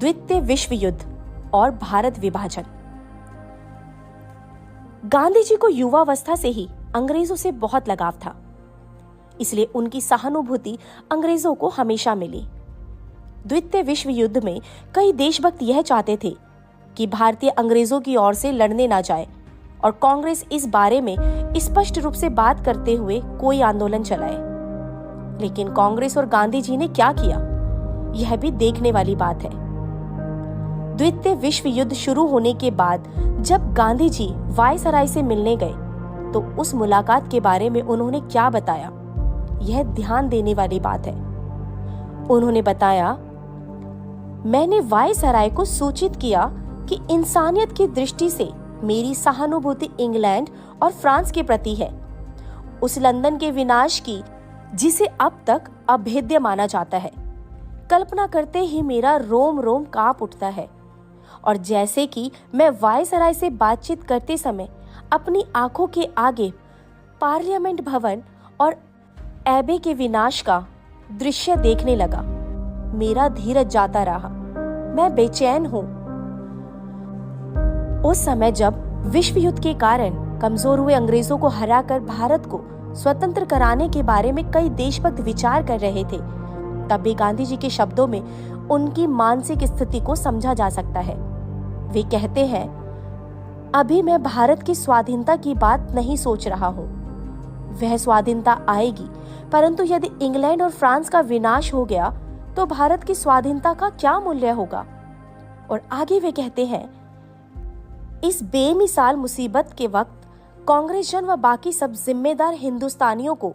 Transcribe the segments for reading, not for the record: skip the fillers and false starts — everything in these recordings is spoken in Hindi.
द्वितीय विश्व युद्ध और भारत विभाजन। गांधी जी को युवावस्था से ही अंग्रेजों से बहुत लगाव था, इसलिए उनकी सहानुभूति अंग्रेजों को हमेशा मिली। द्वितीय विश्व युद्ध में कई देशभक्त यह चाहते थे कि भारतीय अंग्रेजों की ओर से लड़ने ना जाए और कांग्रेस इस बारे में स्पष्ट रूप से बात करते हुए कोई आंदोलन चलाए। लेकिन कांग्रेस और गांधी जी ने क्या किया, यह भी देखने वाली बात है। द्वितीय विश्व युद्ध शुरू होने के बाद जब गांधी जी वायसराय से मिलने गए तो उस मुलाकात के बारे में उन्होंने क्या बताया, यह ध्यान देने वाली बात है। उन्होंने बताया, मैंने वायसराय को सूचित किया कि इंसानियत की दृष्टि से मेरी सहानुभूति इंग्लैंड और फ्रांस के प्रति है, उस लंदन के विनाश की जिसे अब तक अभेद्य माना जाता है। कल्पना करते ही मेरा रोम रोम कांप उठता है और जैसे कि मैं वायसराय से बातचीत करते समय अपनी आंखों के आगे पार्लियामेंट भवन और एबे के विनाश का दृश्य देखने लगा, मेरा धीरज जाता रहा। मैं बेचैन हूं। उस समय जब विश्व युद्ध के कारण कमजोर हुए अंग्रेजों को हराकर भारत को स्वतंत्र कराने के बारे में कई देशभक्त विचार कर रहे थे, तब भी गांधी जी के शब्दों में उनकी मानसिक स्थिति को समझा जा सकता है। वे कहते हैं, अभी मैं भारत की स्वाधीनता की बात नहीं सोच रहा हूँ। वह स्वाधीनता आएगी, परंतु यदि इंग्लैंड और फ्रांस का विनाश हो गया तो भारत की स्वाधीनता का क्या मूल्य होगा। और आगे वे कहते हैं, इस बेमिसाल मुसीबत के वक्त कांग्रेस जन व बाकी सब जिम्मेदार हिंदुस्तानियों को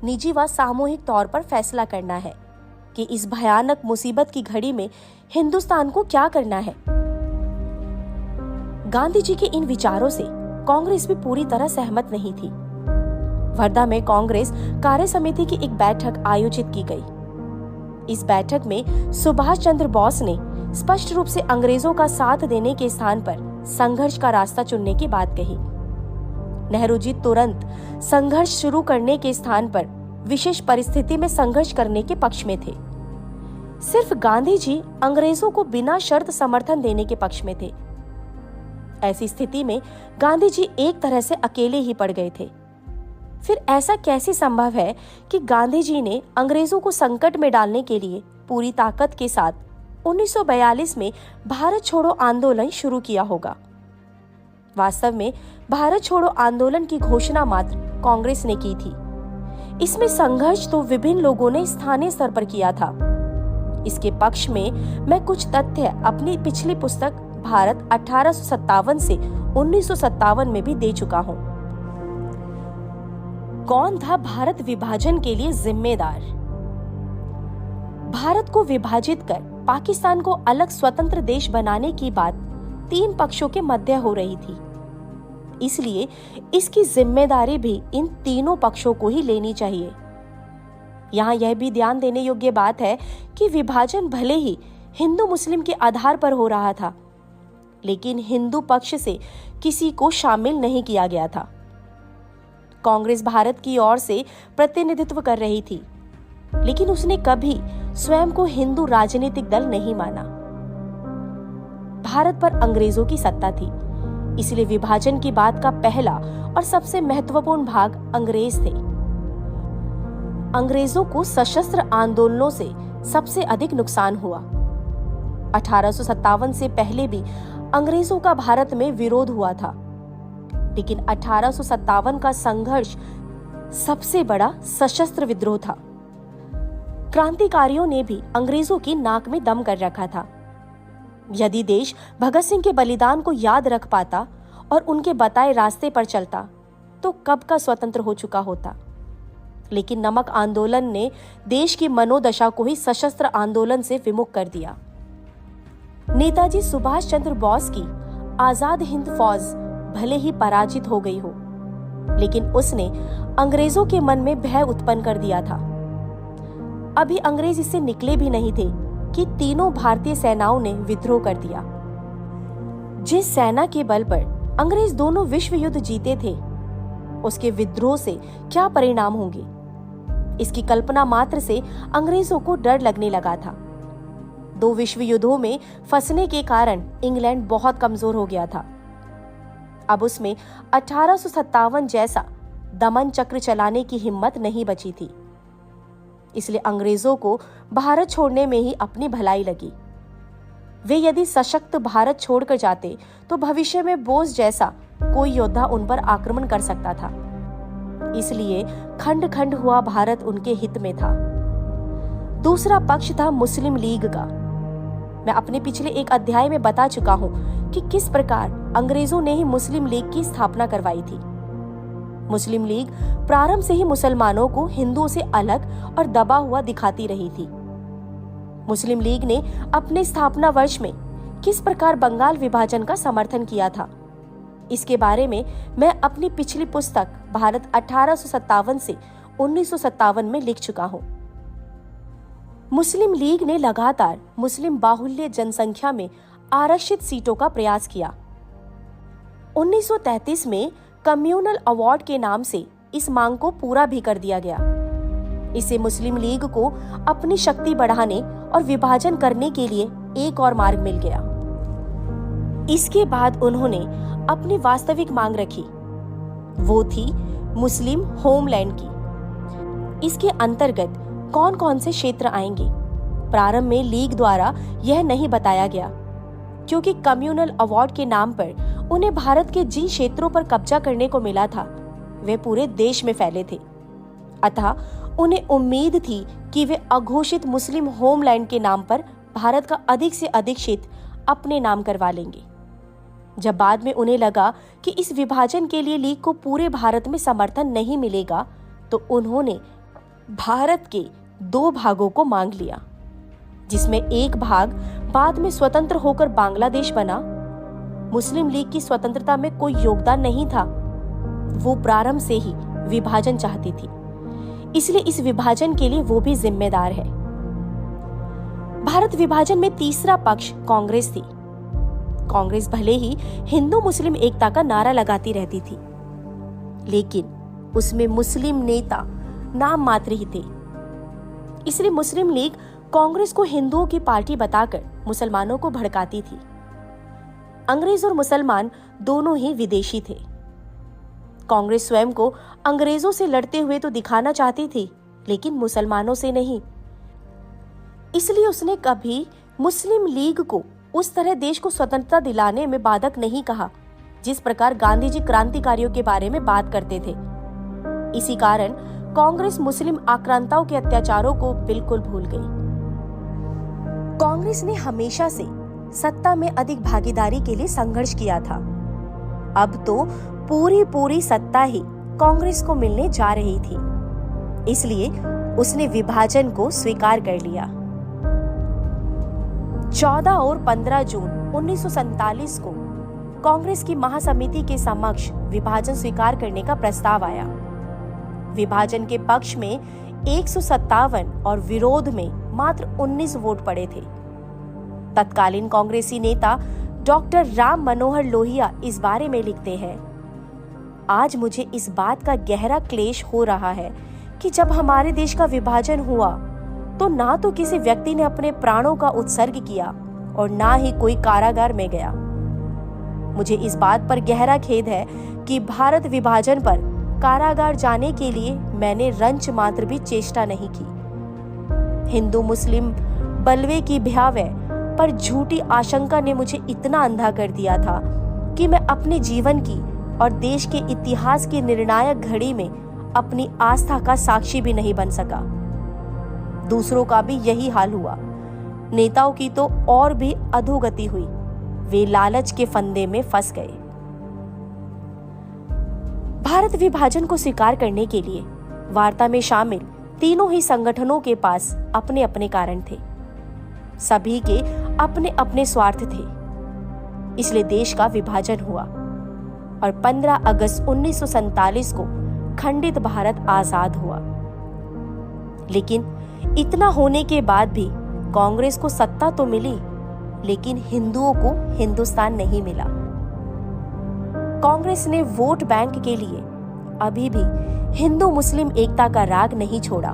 निजी व सामूहिक तौर पर फैसला करना है कि इस भयानक मुसीबत की घड़ी में हिंदुस्तान को क्या करना है। गांधी जी के इन विचारों से कांग्रेस भी पूरी तरह सहमत नहीं थी। वर्धा में कांग्रेस कार्य समिति की एक बैठक आयोजित की गई। इस बैठक में सुभाष चंद्र बोस ने स्पष्ट रूप से अंग्रेजों का साथ देने के स्थान पर संघर्ष का रास्ता चुनने की बात कही। नेहरू जी तुरंत संघर्ष शुरू करने के स्थान पर विशेष परिस्थिति में संघर्ष करने के पक्ष में थे। सिर्फ गांधी जी अंग्रेजों को बिना शर्त समर्थन देने के पक्ष में थे। ऐसी स्थिति में गांधी जी एक तरह से अकेले ही पड़ गए थे। फिर ऐसा कैसे संभव है कि गांधी जी ने अंग्रेजों को संकट में डालने के लिए पूरी ताकत के साथ 1942 में भारत छोड़ो आंदोलन शुरू किया होगा। वास्तव में भारत छोड़ो आंदोलन की घोषणा मात्र कांग्रेस ने की थी। इसमें संघर्ष तो विभिन्न लोगों ने स्थानीय स्तर पर किया था। इसके पक्ष में मैं कुछ तथ्य अपनी पिछली पुस्तक भारत 1857 से 1957 में भी दे चुका हूँ। कौन था भारत विभाजन के लिए जिम्मेदार? भारत को विभाजित कर पाकिस्तान को अलग स्वतंत्र देश बनाने की बात तीन पक्षों के मध्य हो रही थी, इसलिए इसकी जिम्मेदारी भी इन तीनों पक्षों को ही लेनी चाहिए। यहाँ यह भी ध्यान देने योग्य बात है कि विभाजन भले ही हिंदू मुस्लिम के आधार पर हो रहा था, लेकिन हिंदू पक्ष से किसी को शामिल नहीं किया गया था। कांग्रेस भारत की ओर से प्रतिनिधित्व कर रही थी, लेकिन उसने कभी स्वयं को हिंदू राजनीतिक दल नहीं माना। भारत पर अंग्रेजों की सत्ता थी, इसलिए विभाजन की बात का पहला और सबसे महत्वपूर्ण भाग अंग्रेज थे। अंग्रेजों को सशस्त्र आंदोलनों से सबसे अधिक नुकसान हुआ। 1857 से पहले भी अंग्रेजों का भारत में विरोध हुआ था, लेकिन 1857 का संघर्ष सबसे बड़ा सशस्त्र विद्रोह था। क्रांतिकारियों ने भी अंग्रेजों की नाक में दम कर रखा था। यदि देश भगत सिंह के बलिदान को याद रख पाता और उनके बताए रास्ते पर चलता तो कब का स्वतंत्र हो चुका होता। लेकिन नमक आंदोलन ने देश की मनोदशा को ही सशस्त्र आंदोलन से विमुख कर दिया। नेताजी सुभाष चंद्र बोस की आजाद हिंद फौज भले ही पराजित हो गई हो, लेकिन उसने अंग्रेजों के मन में भय उत्पन्न कर दिया था। अभी अंग्रेज इससे निकले भी नहीं थे कि तीनों भारतीय सेनाओं ने विद्रोह कर दिया। जिस सेना के बल पर अंग्रेज दोनों विश्व युद्ध जीते थे, उसके विद्रोह से क्या परिणाम होंगे, इसकी कल्पना मात्र से अंग्रेजों को डर लगने लगा था। दो विश्व युद्धों में फंसने के कारण इंग्लैंड बहुत कमजोर हो गया था। अब उसमें 1857 जैसा दमन चक्र चलाने की हिम्मत नहीं बची थी। इसलिए अंग्रेजों को भारत छोड़ने में ही अपनी भलाई लगी। वे यदि सशक्त भारत छोड़कर जाते तो भविष्य में बोस जैसा कोई योद्धा उन पर आक्रमण कर सकता था। इसलिए खंड खंड हुआ भारत उनके हित में था। दूसरा पक्ष था मुस्लिम लीग का। मैं अपने पिछले एक अध्याय में बता चुका हूं कि किस प्रकार अंग्रेजों ने ही मुस्लिम लीग की स्थापना करवाई थी। मुस्लिम लीग प्रारंभ से ही मुसलमानों को हिंदुओं से अलग और दबा हुआ दिखाती रही थी। मुस्लिम लीग ने अपने स्थापना वर्ष में किस प्रकार बंगाल विभाजन का समर्थन किया था, इसके बारे में मैं अपनी पिछली पुस्तक भारत 1857 से 1957 में लिख चुका हूं। मुस्लिम लीग ने लगातार मुस्लिम बाहुल्य जनसंख्या में आरक्षित सीटों का प्रयास किया। 1933 में कम्युनल अवार्ड के नाम से इस मांग को पूरा भी कर दिया गया। इससे मुस्लिम लीग को अपनी शक्ति बढ़ाने और विभाजन करने के लिए एक और मार्ग मिल गया। इसके बाद उन्होंने अपनी वास्तविक मांग रखी, वो थी मुस्लिम होमलैंड की। इसके अंतर्गत कौन कौन से क्षेत्र आएंगे, प्रारंभ में लीग द्वारा यह नहीं बताया गया, क्योंकि कम्युनल अवार्ड के नाम पर उन्हें भारत के जिन क्षेत्रों पर कब्जा करने को मिला था वे पूरे देश में फैले थे। अतः उन्हें उम्मीद थी कि वे अघोषित मुस्लिम होमलैंड के नाम पर भारत का अधिक से अधिक क्षेत्र अपने नाम करवा लेंगे। जब बाद में उन्हें लगा कि इस विभाजन के लिए लीग को पूरे भारत में समर्थन नहीं मिलेगा, तो उन्होंने भारत के दो भागों को मांग लिया, जिसमें एक भाग बाद में स्वतंत्र होकर बांग्लादेश बना। मुस्लिम लीग की स्वतंत्रता में कोई योगदान नहीं था, वो प्रारंभ से ही विभाजन चाहती थी, इसलिए इस विभाजन के लिए वो भी जिम्मेदार है। भारत विभाजन में तीसरा पक्ष कांग्रेस थी। कांग्रेस भले ही हिंदू मुस्लिम एकता का नारा लगाती रहती थी, लेकिन उसमें मुस्लिम नेता नाम मात्र ही थे। इसलिए मुस्लिम लीग कांग्रेस को हिंदुओं की पार्टी बताकर मुसलमानों को भड़काती थी। अंग्रेज और मुसलमान दोनों ही विदेशी थे। कांग्रेस स्वयं को अंग्रेजों से लड़ते हुए तो दिखाना चाहती थी, लेकिन मुसलमानों से नहीं। इसलिए उसने कभी मुस्लिम लीग को उस तरह देश को स्वतंत्रता दिलाने में बाधक नहीं कहा, जिस प्रकार गांधी जी क्रांतिकारियों के बारे में बात करते थे। इसी कारण कांग्रेस मुस्लिम आक्रांताओं के अत्याचारों को बिल्कुल भूल गई। कांग्रेस ने हमेशा से सत्ता में अधिक भागीदारी के लिए संघर्ष किया था। अब तो पूरी सत्ता ही कांग्रेस को मिलने जा रही थी, इसलिए उसने विभाजन को स्वीकार कर लिया। 14 और 15 जून 1947 को कांग्रेस की महासमिति के समक्ष विभाजन स्वीकार करने का प्रस्ताव आया। विभाजन के पक्ष में 157 और विरोध में मात्र 19 वोट पड़े थे। तत्कालीन कांग्रेसी नेता डॉक्टर राम मनोहर लोहिया इस बारे में लिखते हैं, आज मुझे इस बात का गहरा क्लेश हो रहा है कि जब हमारे देश का विभाजन हुआ तो ना तो किसी व्यक्ति ने अपने प्राणों का उत्सर्ग किया और ना ही कोई कारागार में गया। मुझे इस बात पर गहरा खेद है कि भारत विभाजन पर कारागार जाने के लिए मैंने रंच मात्र भी चेष्टा नहीं की। हिंदू मुस्लिम बलवे की भयावह पर झूठी आशंका ने मुझे इतना अंधा कर दिया था कि मैं अपने जीवन की और देश के इतिहास की निर्णायक घड़ी में अपनी आस्था का साक्षी भी नहीं बन सका। दूसरों का भी यही हाल हुआ। नेताओं की तो और भी अधोगति हुई, वे लालच के फंदे में फंस गए। भारत विभाजन को स्वीकार करने के लिए वार्ता में शामिल तीनों ही संगठनों के पास अपने अपने कारण थे। सभी के अपने अपने स्वार्थ थे, इसलिए देश का विभाजन हुआ और 15 अगस्त 1947 को खंडित भारत आजाद हुआ। लेकिन इतना होने के बाद भी कांग्रेस को सत्ता तो मिली, लेकिन हिंदुओं को हिंदुस्तान नहीं मिला। कांग्रेस ने वोट बैंक के लिए अभी भी हिंदू मुस्लिम एकता का राग नहीं छोड़ा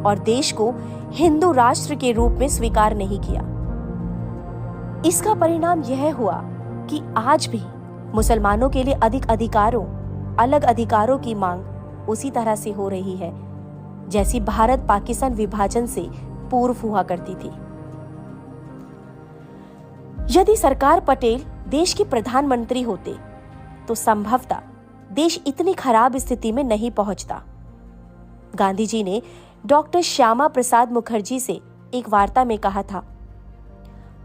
और देश को हिंदू राष्ट्र के रूप में स्वीकार नहीं किया। इसका परिणाम यह हुआ कि आज भी मुसलमानों के लिए अलग अधिकारों की मांग उसी तरह से हो रही है जैसी भारत पाकिस्तान विभाजन से पूर्व हुआ करती थी। यदि सरदार पटेल देश के प्रधानमंत्री होते तो संभवतः देश इतनी खराब स्थिति में नहीं पहुंचता। गांधी जी ने डॉक्टर श्यामा प्रसाद मुखर्जी से एक वार्ता में कहा था,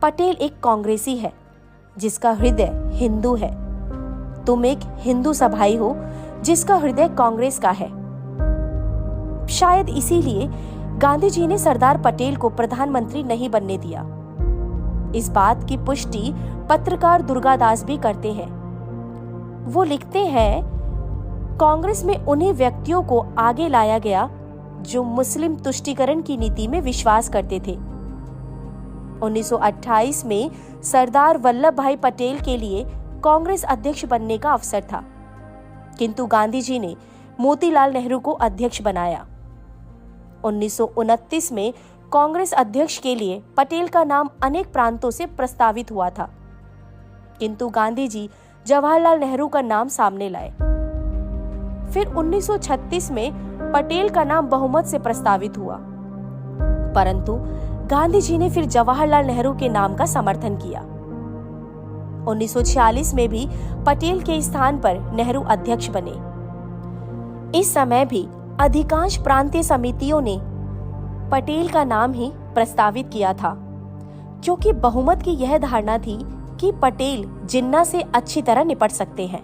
पटेल एक कांग्रेसी है जिसका हृदय हिंदू है। तुम एक हिंदू सभाई हो जिसका हृदय कांग्रेस का है। शायद इसीलिए गांधी जी ने सरदार पटेल को प्रधानमंत्री नहीं बनने दिया। इस बात की पुष्टि पत्रकार दुर्गादास भी करते हैं। वो लिखते हैं, कांग्रेस में उन्हीं व्यक्तियों को आगे लाया गया जो मुस्लिम तुष्टीकरण की नीति में विश्वास करते थे। 1928 में सरदार वल्लभ भाई पटेल के लिए कांग्रेस अध्यक्ष बनने का अवसर था, किंतु गांधी जी ने मोतीलाल नेहरू को अध्यक्ष बनाया। 1929 में कांग्रेस अध्यक्ष के लिए पटेल का नाम अनेक प्रांतों से प्रस्तावित हुआ था, किंतु गांधी जी जवाहरलाल नेहरू का नाम सामने लाए। फिर 1936 में पटेल का नाम बहुमत से प्रस्तावित हुआ, परंतु गांधी जी ने फिर जवाहरलाल नेहरू के नाम का समर्थन किया। 1946 में भी पटेल के स्थान पर नेहरू अध्यक्ष बने। इस समय भी अधिकांश प्रांतीय समितियों ने पटेल का नाम ही प्रस्तावित किया था, क्योंकि बहुमत की यह धारणा थी कि पटेल जिन्ना से अच्छी तरह निपट सकते हैं।